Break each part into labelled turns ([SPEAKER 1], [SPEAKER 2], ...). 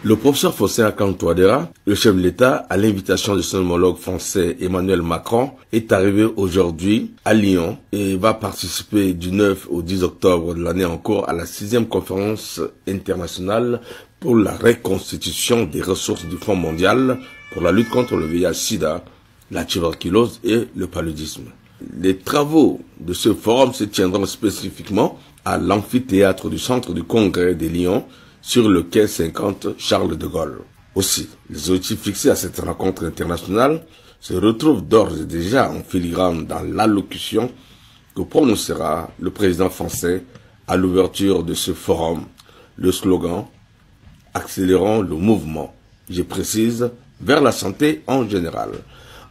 [SPEAKER 1] Le professeur Faustin Archange Touadéra, le chef de l'État, à l'invitation de son homologue français Emmanuel Macron, est arrivé aujourd'hui à Lyon et va participer du 9 au 10 octobre de l'année en cours à la 6e conférence internationale pour la reconstitution des ressources du Fonds mondial pour la lutte contre le VIH-Sida, la tuberculose et le paludisme. Les travaux de ce forum se tiendront spécifiquement à l'amphithéâtre du Centre du Congrès de Lyon, sur le quai 50 Charles de Gaulle. Aussi, les objectifs fixés à cette rencontre internationale se retrouvent d'ores et déjà en filigrane dans l'allocution que prononcera le président français à l'ouverture de ce forum. Le slogan « Accélérons le mouvement », je précise, vers la santé en général.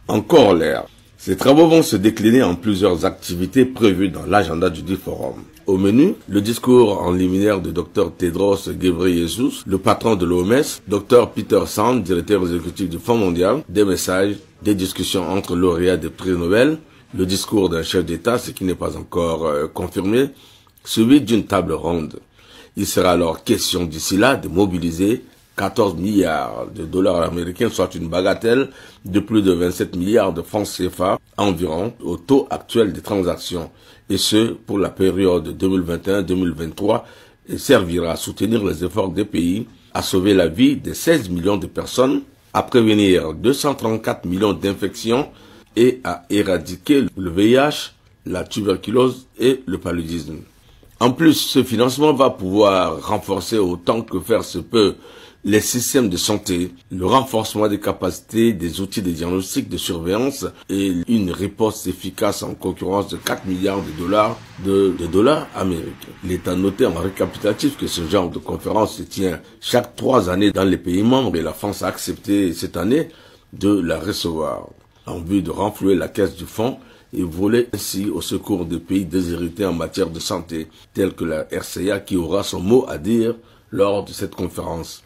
[SPEAKER 1] En corollaire, ces travaux vont se décliner en plusieurs activités prévues dans l'agenda du dit forum. Au menu, le discours en liminaire de Dr Tedros Ghebreyesus, le patron de l'OMS, Dr Peter Sand, directeur exécutif du Fonds mondial, des messages, des discussions entre lauréats des prix Nobel, le discours d'un chef d'État, ce qui n'est pas encore confirmé, suivi d'une table ronde. Il sera alors question d'ici là de mobiliser 14 milliards de dollars américains, soit une bagatelle de plus de 27 milliards de francs CFA environ au taux actuel des transactions, et ce pour la période 2021-2023, et servira à soutenir les efforts des pays, à sauver la vie de 16 millions de personnes, à prévenir 234 millions d'infections et à éradiquer le VIH, la tuberculose et le paludisme. En plus, ce financement va pouvoir renforcer autant que faire se peut les systèmes de santé, le renforcement des capacités, des outils de diagnostic, de surveillance et une riposte efficace en concurrence de 4 milliards de dollars américains. Il est à noter en récapitulatif que ce genre de conférence se tient chaque 3 années dans les pays membres et la France a accepté cette année de la recevoir en vue de renflouer la caisse du fonds et voler ainsi au secours des pays déshérités en matière de santé, tels que la RCA qui aura son mot à dire lors de cette conférence.